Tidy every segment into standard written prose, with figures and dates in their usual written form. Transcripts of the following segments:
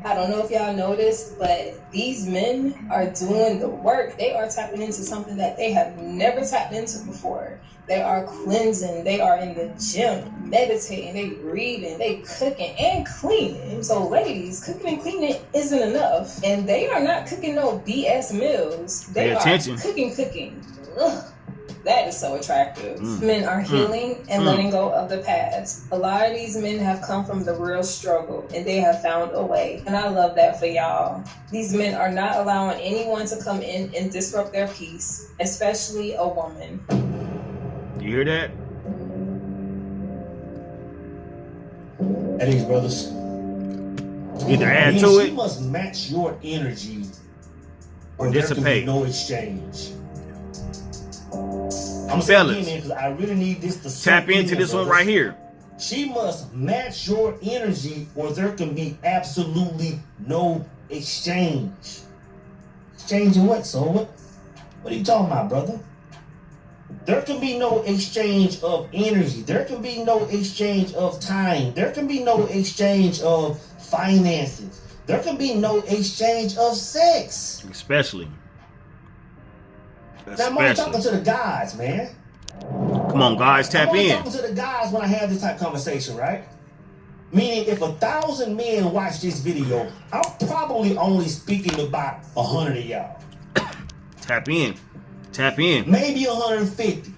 I don't know if y'all noticed, but these men are doing the work. They are tapping into something that they have never tapped into before. They are cleansing. They are in the gym, meditating, they reading, they cooking and cleaning. So ladies, cooking and cleaning isn't enough. And they are not cooking no BS meals. They are cooking. Ugh. That is so attractive. Men are healing and letting go of the past. A lot of these men have come from the real struggle and they have found a way. And I love that for y'all. These men are not allowing anyone to come in and disrupt their peace, especially a woman. You hear that? That is, brothers. Either add to it. She must match your energy or dissipate. There can be no exchange. I'm Fellas, saying because I really need this to tap into this one right here. She must match your energy or there can be absolutely no exchange. Exchanging what, son? What are you talking about, brother? There can be no exchange of energy. There can be no exchange of time. There can be no exchange of finances. There can be no exchange of sex. Especially. Now, I'm only talking to the guys, man. Come on, guys, tap in. I'm talking to the guys when I have this type of conversation, right? Meaning, if 1,000 men watch this video, I'm probably only speaking about 100 of y'all. Tap in. Tap in. Maybe 150.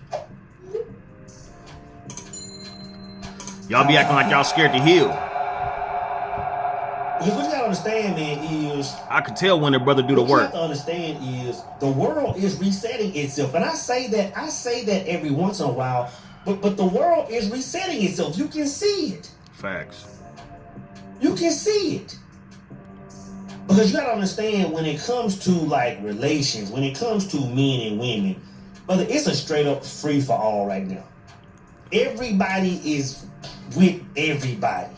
Y'all be acting like y'all scared to heal. Because what you gotta understand, man, is I can tell when the brother do the work. What you have to understand is the world is resetting itself, and I say that every once in a while. But the world is resetting itself. You can see it. Facts. You can see it. Because you gotta understand when it comes to like relations, when it comes to men and women, brother, it's a straight up free for all right now. Everybody is with everybody.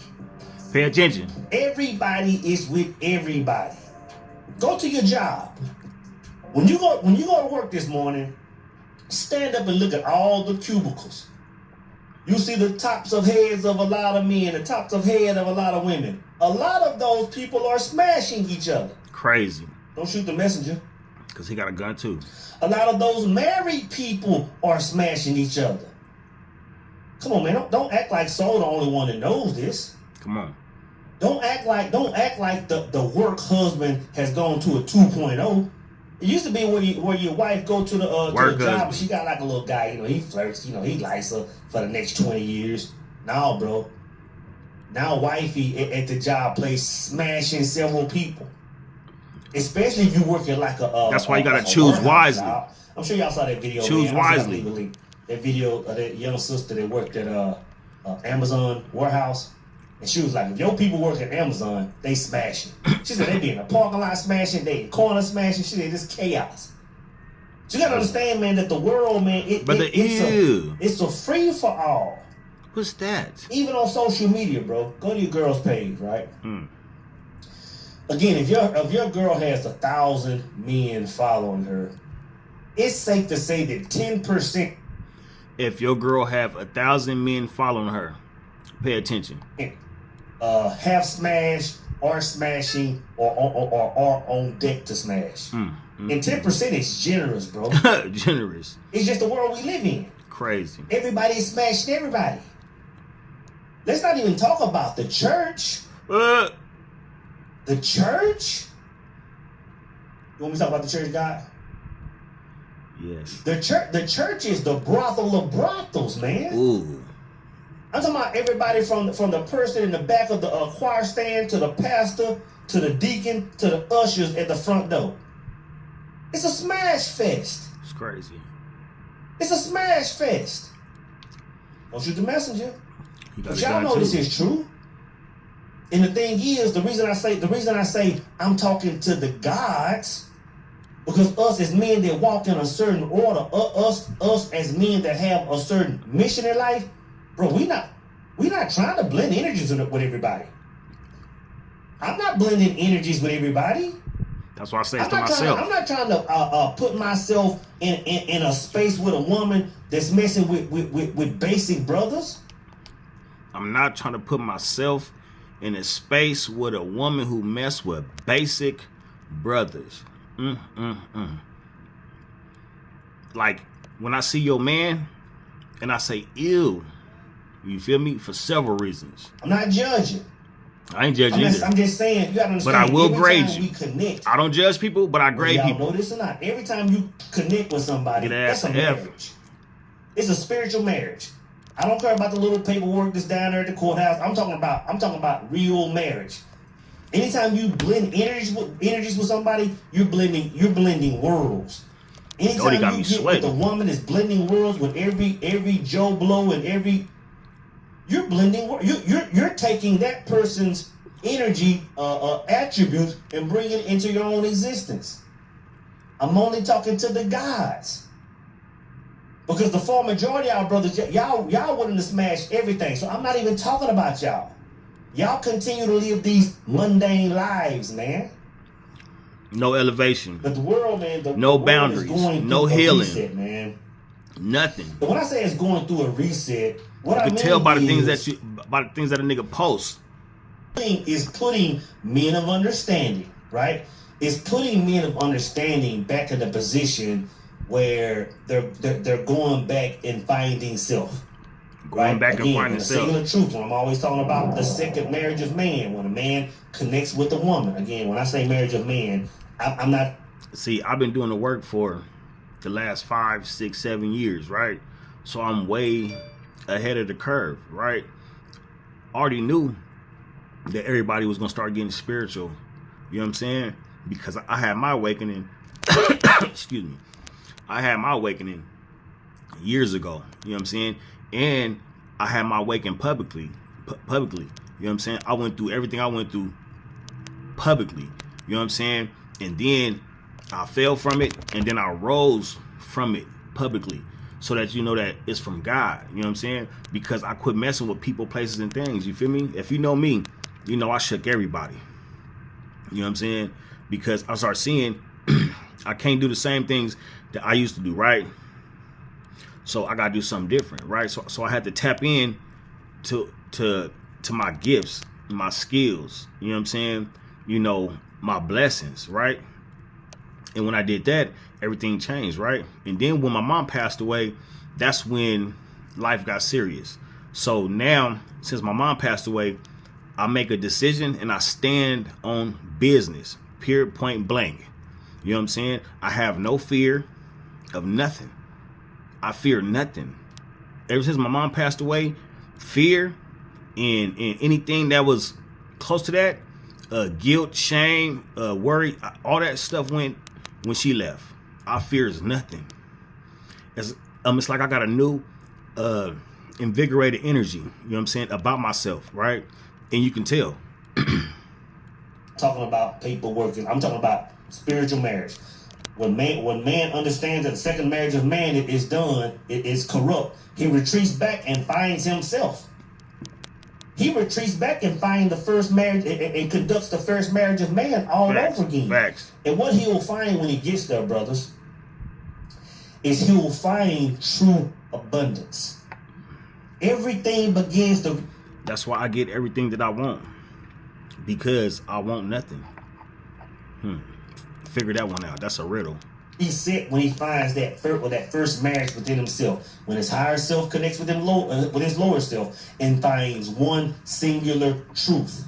Pay attention. Everybody is with everybody. Go to your job. When you go to work this morning, stand up and look at all the cubicles. You see the tops of heads of a lot of men, the tops of head of a lot of women. A lot of those people are smashing each other. Crazy. Don't shoot the messenger. Because he got a gun too. A lot of those married people are smashing each other. Come on, man. Don't act like Soul the only one that knows this. Come on. Don't act like the work husband has gone to a 2.0. It used to be where your wife go to the job, she got like a little guy, he flirts, he likes her for the next 20 years. Now, bro. Now wifey at the job place smashing several people. Especially if you working like a that's why you gotta choose wisely. Job. I'm sure y'all saw that video. Choose wisely. That video of that young sister that worked at Amazon warehouse. And she was like, if your people work at Amazon, they smashing. She said they be in the parking lot smashing, they in the corner smashing. She said it's chaos. So you gotta understand, man, that the world, man, it's a free for all. What's that? Even on social media, bro. Go to your girl's page, right? Again, if your girl has 1,000 men following her, it's safe to say that 10%. If your girl have 1,000 men following her, pay attention. Have smashed or smashing or on deck to smash. And 10% is generous, bro. Generous. It's just the world we live in. Crazy. Everybody is smashing everybody. Let's not even talk about the church. The church? You want me to talk about the church, God? Yes. The church is the brothel of brothels, man. Ooh. I'm talking about everybody from the person in the back of the choir stand to the pastor to the deacon to the ushers at the front door. It's a smash fest. It's crazy. It's a smash fest. Don't shoot the messenger. But y'all know this is true. And the thing is, the reason I say I'm talking to the gods, because us as men that walk in a certain order, us as men that have a certain mission in life, bro, we not trying to blend energies with everybody. I'm not blending energies with everybody. That's why I say it to myself. I'm not trying to put myself in a space with a woman that's messing with basic brothers. I'm not trying to put myself in a space with a woman who mess with basic brothers. Like, when I see your man and I say, ew, you feel me? For several reasons. I'm not judging. I ain't judging either. I'm just saying, you gotta understand. But I will grade you. you. We connect. I don't judge people, but I grade y'all people. Know this or not? Every time you connect with somebody, that's a marriage. It's a spiritual marriage. I don't care about the little paperwork that's down there at the courthouse. I'm talking about real marriage. Anytime you blend energies with somebody, you're blending worlds. Anytime you get with a woman that's blending worlds with every Joe Blow and you're blending. You're taking that person's energy attributes and bringing it into your own existence. I'm only talking to the guys, because the far majority of our brothers, y'all willing to smash everything. So I'm not even talking about y'all. Y'all continue to live these mundane lives, man. No elevation. But the world, man, no boundaries, no healing, reset, man. Nothing. But when I say it's going through a reset, what I mean tell by the things that a nigga posts. Is putting men of understanding, right? Is putting men of understanding back in the position where they're going back and finding self. Going back and finding self. Singular truth. When I'm always talking about the second marriage of man, when a man connects with a woman. Again, when I say marriage of man, I'm not. See, I've been doing the work for the last 5, 6, 7 years, right? So I'm way ahead of the curve, right? Already knew that everybody was gonna start getting spiritual. You know what I'm saying? Because I had my awakening. Excuse me. I had my awakening years ago. You know what I'm saying? And I had my awakening publicly. You know what I'm saying? I went through everything I went through publicly. You know what I'm saying? And then I fell from it, and then I rose from it publicly, so that you know that it's from God. You know what I'm saying? Because I quit messing with people, places, and things. You feel me? If you know me, you know I shook everybody. You know what I'm saying? Because I started seeing I can't do the same things that I used to do, right? So I gotta do something different, right? So I had to tap in to my gifts, my skills, you know what I'm saying? You know, my blessings, right? And when I did that, everything changed, right? And then when my mom passed away, that's when life got serious. So now, since my mom passed away, I make a decision and I stand on business, period, point blank. You know what I'm saying? I have no fear of nothing. I fear nothing. Ever since my mom passed away, fear and anything that was close to that, guilt, shame, worry, all that stuff went when she left. I fears nothing. It's like I got a new invigorated energy, you know what I'm saying, about myself, right? And you can tell. Talking about people working, I'm talking about spiritual marriage. When man understands that the second marriage of man is done, it is corrupt, he retreats back and finds himself. He retreats back and finds the first marriage and conducts the first marriage of man all over again. Facts. And what he will find when he gets there, brothers, is he will find true abundance. Everything begins to... That's why I get everything that I want. Because I want nothing. Figure that one out. That's a riddle. He's set when he finds that first marriage within himself. When his higher self connects with his lower self and finds one singular truth.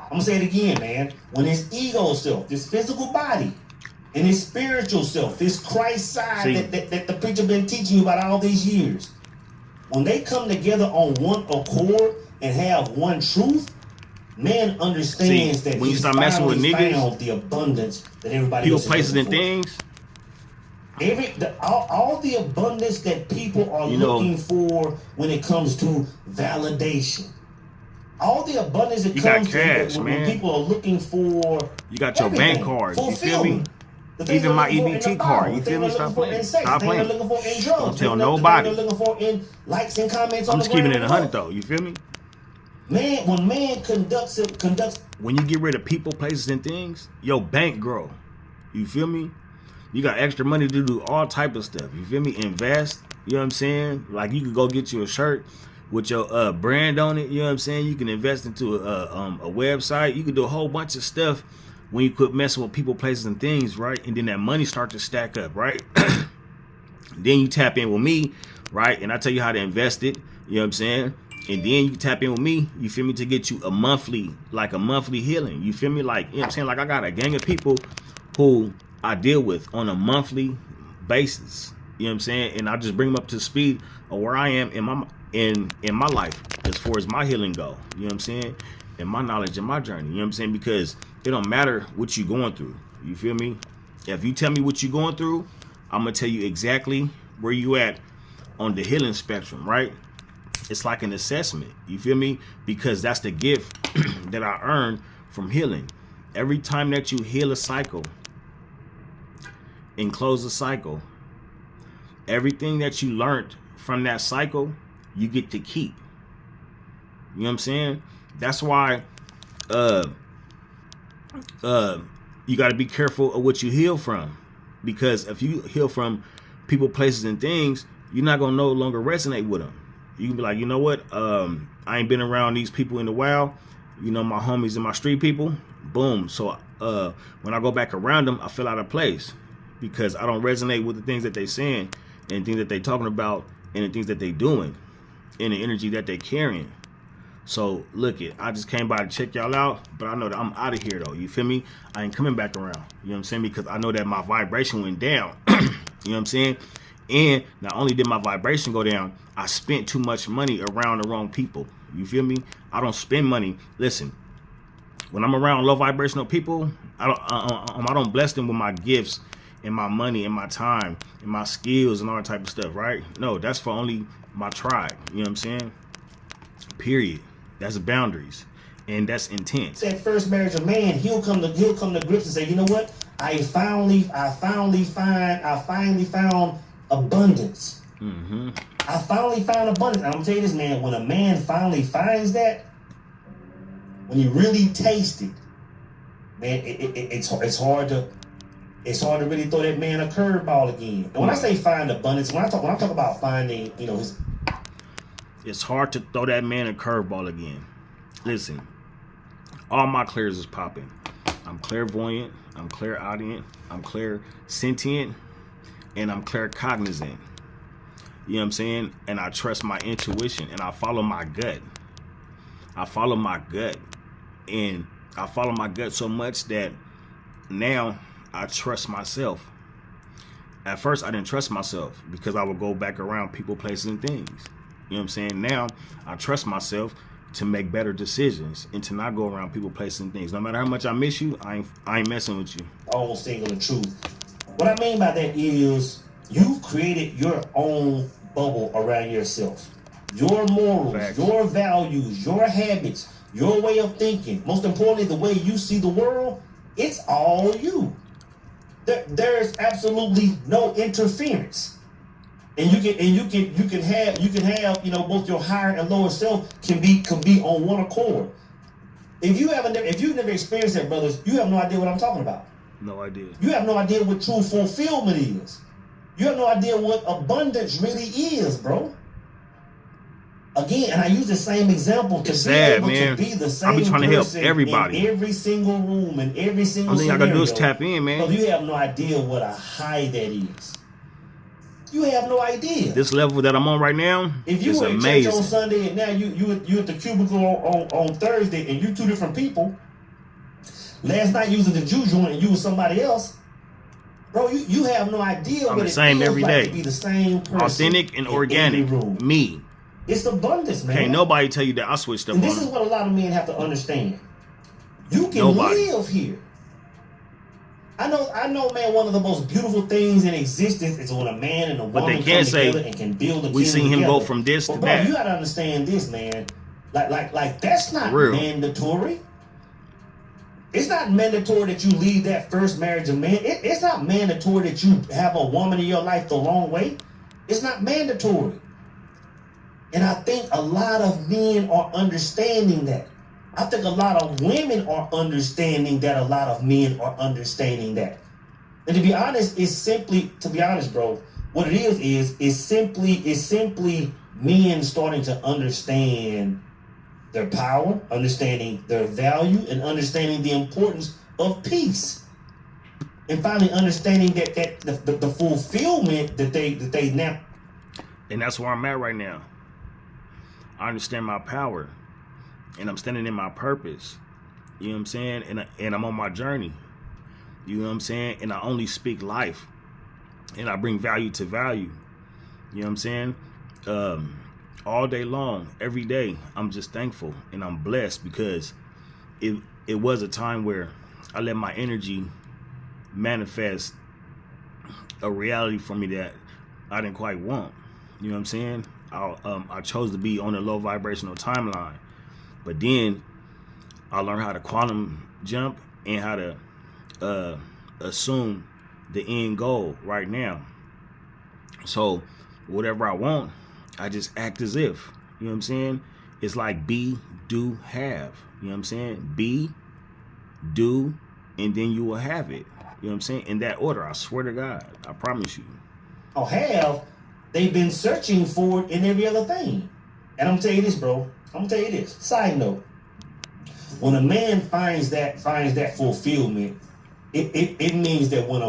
I'm going to say it again, man. When his ego self, this physical body, and his spiritual self, this Christ side that the preacher been teaching you about all these years, when they come together on one accord and have one truth, man understands that when you start messing with niggas, the abundance that everybody people, places, and things. All the abundance that people are looking for when it comes to validation. All the abundance that comes cash, when people are looking for. You got your bank card. You feel me? Even my EBT card. You feel me? Stop playing. Stop playing. Don't tell nobody. They're looking for in likes and comments. I'm just keeping it 100 though. You feel me? Man, when man conducts. When you get rid of people, places, and things, your bank grow. You feel me? You got extra money to do all type of stuff. You feel me? Invest. You know what I'm saying? Like you could go get you a shirt with your brand on it. You know what I'm saying? You can invest into a website. You can do a whole bunch of stuff when you quit messing with people, places, and things, right? And then that money start to stack up, right? Then you tap in with me, right? And I tell you how to invest it. You know what I'm saying? And then you tap in with me, you feel me, to get you a monthly healing. You feel me? Like, you know what I'm saying? Like, I got a gang of people who I deal with on a monthly basis. You know what I'm saying? And I just bring them up to speed of where I am in my life as far as my healing go. You know what I'm saying? And my knowledge and my journey. You know what I'm saying? Because it don't matter what you're going through. You feel me? If you tell me what you're going through, I'm going to tell you exactly where you at on the healing spectrum, right? It's like an assessment. You feel me? Because that's the gift that I earned from healing. Every time that you heal a cycle and close a cycle, everything that you learned from that cycle, you get to keep. You know what I'm saying? That's why you got to be careful of what you heal from. Because if you heal from people, places, and things, you're not going to no longer resonate with them. You can be like, you know what? I ain't been around these people in a while. You know, my homies and my street people. Boom. So when I go back around them, I feel out of place because I don't resonate with the things that they saying and things that they talking about and the things that they doing and the energy that they carrying. So look it, I just came by to check y'all out, but I know that I'm out of here though. You feel me? I ain't coming back around. You know what I'm saying? Because I know that my vibration went down. You know what I'm saying? And not only did my vibration go down, I spent too much money around the wrong people. You feel me? I don't spend money. Listen, when I'm around low vibrational people, I don't bless them with my gifts and my money and my time and my skills and all that type of stuff, right? No, that's for only my tribe. You know what I'm saying? Period. That's boundaries, and that's intense. That first marriage of man, he'll come to grips and say, you know what? I finally found abundance. Mm-hmm. I finally found abundance. And I'm gonna tell you this, man. When a man finally finds that, when you really taste it, man, it's hard to really throw that man a curveball again. And when I say find abundance, when I talk about finding, you know, it's hard to throw that man a curveball again. Listen, all my clears is popping. I'm clairvoyant, I'm clairaudient, I'm clairsentient, and I'm claircognizant. You know what I'm saying? And I trust my intuition and I follow my gut. I follow my gut. And I follow my gut so much that now I trust myself. At first, I didn't trust myself because I would go back around people, places, and things. You know what I'm saying? Now I trust myself to make better decisions and to not go around people, places, and things. No matter how much I miss you, I ain't messing with you. Almost saying the truth. What I mean by that is you've created your own bubble around yourself. Your morals, Facts. Your values, your habits, your way of thinking. Most importantly, the way you see the world, it's all you. There's absolutely no interference. And you can have, you know, both your higher and lower self can be on one accord. If you've never experienced that, brothers, you have no idea what I'm talking about. No idea. You have no idea what true fulfillment is. You have no idea what abundance really is, bro. Again, and I use the same example to be the same. I be trying to help everybody in every single room, in every single scenario. All I gotta do is tap in, man. But you have no idea what a high that is. You have no idea. This level that I'm on right now if you is were in amazing. Church on Sunday and now you at the cubicle on Thursday and you two different people. Last night you was at the Jew joint and you was somebody else. Bro, you have no idea I'm what the it same feels every like day. to be the same person. Authentic and organic. Me. It's abundance, man. Can't nobody tell you that I switched up and on this is them. what a lot of men have to understand. You can live here. I know, man, one of the most beautiful things in existence is when a man and a woman come together and can build a kingdom. We seen him together. go from this to that. You gotta understand this, man. Like that's not mandatory. It's not mandatory that you leave that first marriage of man. It's not mandatory that you have a woman in your life the long way. It's not mandatory. And I think a lot of men are understanding that. I think a lot of women are understanding that. A lot of men are understanding that. And to be honest, bro, what it is simply men starting to understand their power, understanding their value, and understanding the importance of peace, and finally understanding that the fulfillment that they now. And that's where I'm at right now. I understand my power, and I'm standing in my purpose. You know what I'm saying? And I'm on my journey. You know what I'm saying? And I only speak life, and I bring value to value. You know what I'm saying? All day long, every day, I'm just thankful and I'm blessed, because it was a time where I let my energy manifest a reality for me that I didn't quite want. You know what I'm saying? I chose to be on a low vibrational timeline, but then I learned how to quantum jump and how to assume the end goal right now. So whatever I want, I just act as if. You know what I'm saying? It's like be, do, have. You know what I'm saying? Be, do, and then you will have it. You know what I'm saying? In that order. I swear to God. I promise you. Or have, they've been searching for it in every other thing. And I'm gonna tell you this, bro. I'm gonna tell you this. Side note. When a man finds that fulfillment, it means that when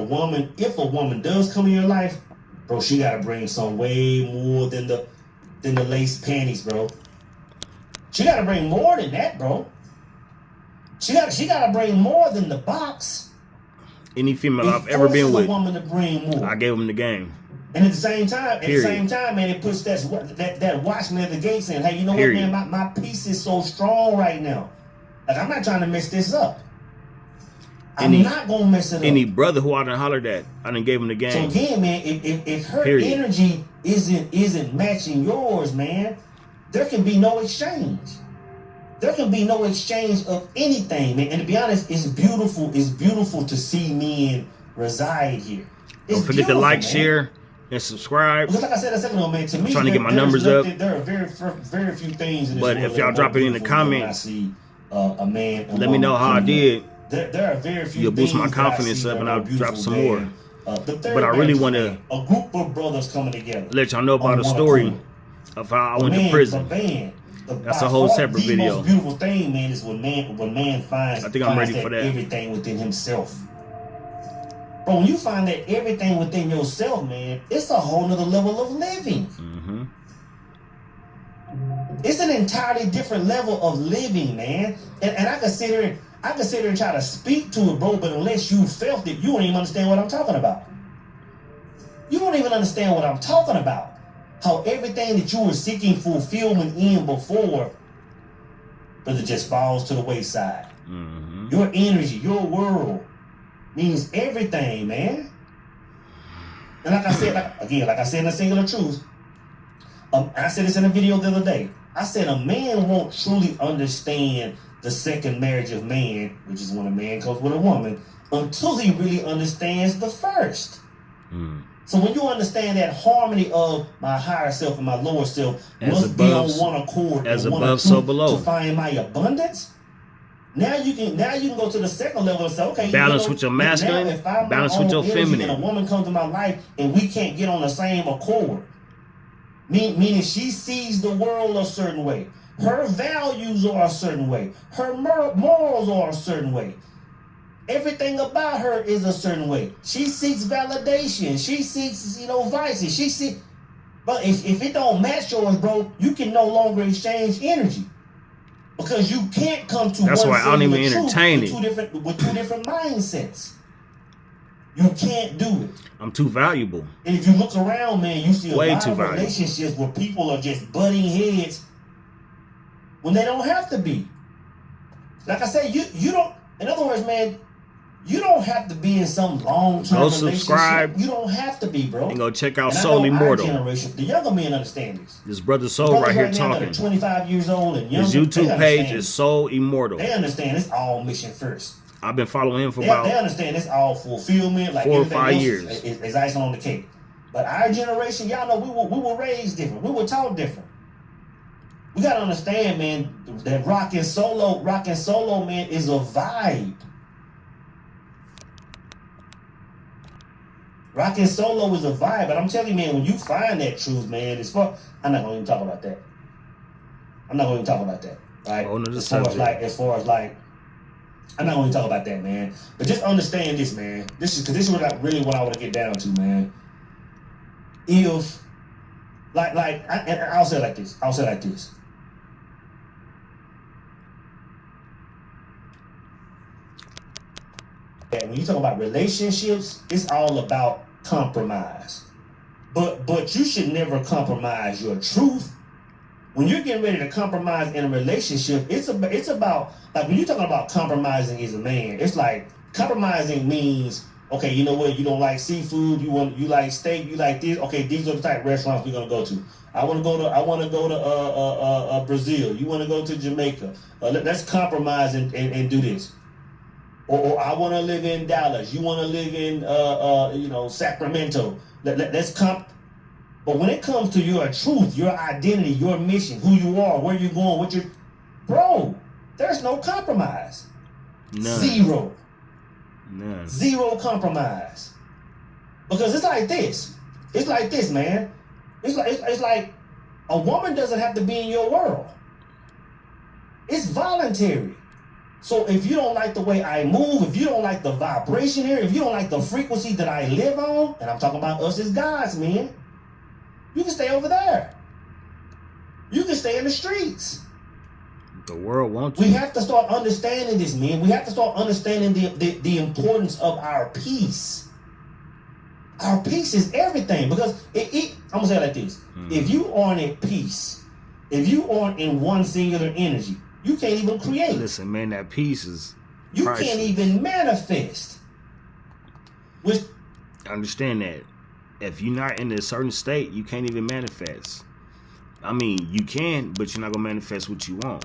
if a woman does come in your life, bro, she gotta bring some way more than the lace panties, bro. She gotta bring more than that, bro. She gotta bring more than the box. Any female I've ever been with, a woman to bring more. I gave them the game. And at the same time, man, it puts that watchman at the gate saying, hey, you know what, man, my peace is so strong right now. Like, I'm not trying to mess this up. I'm not gonna mess it up. Any brother who I done hollered at, I done gave him the game. So again, man, if her energy isn't matching yours, man, there can be no exchange. There can be no exchange of anything, man. And to be honest, it's beautiful. It's beautiful to see men reside here. Don't forget to like, share, and subscribe. Because like I said a second ago, man, to me, I'm trying to get my numbers up. There are very few things in this world. But if y'all drop it in the comments, I see a man. Let me know how I did. There are very few. You'll boost my confidence up, and I'll drop some more. But I really want to a group of brothers coming together. Let y'all know about a story of how I went to prison. That's a whole separate video. The most beautiful thing, man, is when man finds. I think I'm ready for that. Everything within himself. But when you find that everything within yourself, man, it's a whole nother level of living. Mm-hmm. It's an entirely different level of living, man. And I can sit here and try to speak to it, bro, but unless you felt it, you won't even understand what I'm talking about. You won't even understand what I'm talking about. How everything that you were seeking fulfillment in before, brother, just falls to the wayside. Mm-hmm. Your energy, your world means everything, man. And like I said, like I said in the Singular Truth, I said this in a video the other day. I said a man won't truly understand the second marriage of man, which is when a man comes with a woman, until he really understands the first. Mm. So when you understand that harmony of my higher self and my lower self must be on one accord, as above, so below, to find my abundance. Now you can go to the second level and say, okay, balance with your masculine, balance with your feminine. And a woman comes to my life and we can't get on the same accord. Meaning she sees the world a certain way. Her values are a certain way. Her morals are a certain way. Everything about her is a certain way. She seeks validation. She seeks, vices. But if it don't match yours, bro, you can no longer exchange energy. Because you can't come to That's why I don't even entertain it. With two different mindsets. You can't do it. I'm too valuable. And if you look around, man, you see a lot of valuable relationships where people are just butting heads when they don't have to be. Like I said, you don't, in other words, man, you don't have to be in some long-term relationship. Subscribe. You don't have to be, bro. And go check out Soul Immortal. The younger men understand this. This brother Soul right here talking. Now 25 years old and younger. His YouTube page is Soul Immortal. They understand it's all mission first. I've been following him for about they understand it's all fulfillment, like 4 or 5 years. It's icing on the cake. But our generation, y'all know we were raised different. We were taught different. We gotta understand, man, that rockin' solo, man, is a vibe. Rocking solo is a vibe, but I'm telling you, man, when you find that truth, man, it's fun. I'm not gonna even talk about that. I'm not gonna even talk about that. Right? As far as like, I'm not gonna talk about that, man. But just understand this, man. This is what I want to get down to, man. If I'll say it like this. And when you talk about relationships, it's all about compromise. But you should never compromise your truth. When you're getting ready to compromise in a relationship, it's about like when you're talking about compromising as a man, it's like compromising means, okay, you know what, you don't like seafood, you like steak, you like this, okay, these are the type of restaurants we're gonna go to. I want to go to Brazil. You want to go to Jamaica. Let's compromise and do this. Or I want to live in Dallas. You want to live in Sacramento. Let's comp. But when it comes to your truth, your identity, your mission, who you are, where you're going, what you're, bro, there's no compromise. None. Zero. None. Zero compromise. Because it's like this. It's like this, man. It's like a woman doesn't have to be in your world. It's voluntary. So if you don't like the way I move, if you don't like the vibration here, if you don't like the frequency that I live on, and I'm talking about us as guys, man, you can stay over there. You can stay in the streets. The world wants you. We have to start understanding this, man. We have to start understanding the importance of our peace. Our peace is everything. Because I'm going to say it like this. If you aren't at peace, if you aren't in one singular energy, you can't even create. Listen, man, that peace is You priceless. can't even manifest. Which, understand that. If you're not in a certain state, you can't even manifest. I mean, you can, but you're not going to manifest what you want.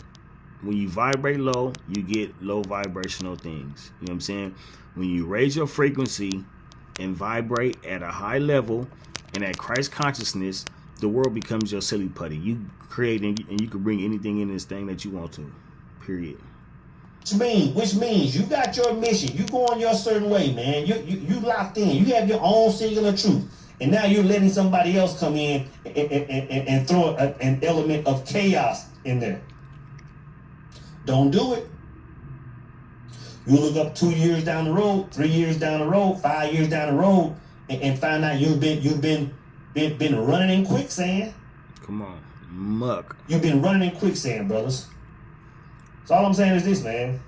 When you vibrate low, you get low vibrational things. You know what I'm saying? When you raise your frequency and vibrate at a high level and at Christ consciousness, the world becomes your silly putty. You create and you can bring anything in this thing that you want to. Period. which means you got your mission. You going your certain way, man. You locked in. You have your own singular truth. And now you're letting somebody else come in and throw an element of chaos in there. Don't do it. You look up 2 years down the road, 3 years down the road, 5 years down the road, and find out you've been running in quicksand. Come on, muck. You've been running in quicksand, brothers. So all I'm saying is this, man.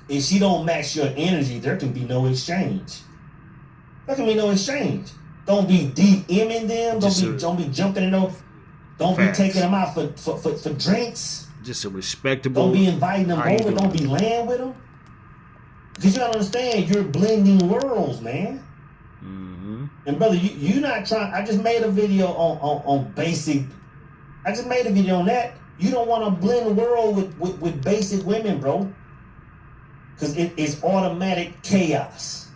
If she don't match your energy, there can be no exchange. There can be no exchange. Don't be DMing them. Don't be jumping in them. Don't Facts. be taking them out for drinks. Just a respectable. Don't be inviting them over. Don't be laying with them. Because you gotta understand, you're blending worlds, man. Mm-hmm. And brother, you're not trying. I just made a video on basic. I just made a video on that. You don't want to blend the world with basic women, bro. Because it is automatic chaos.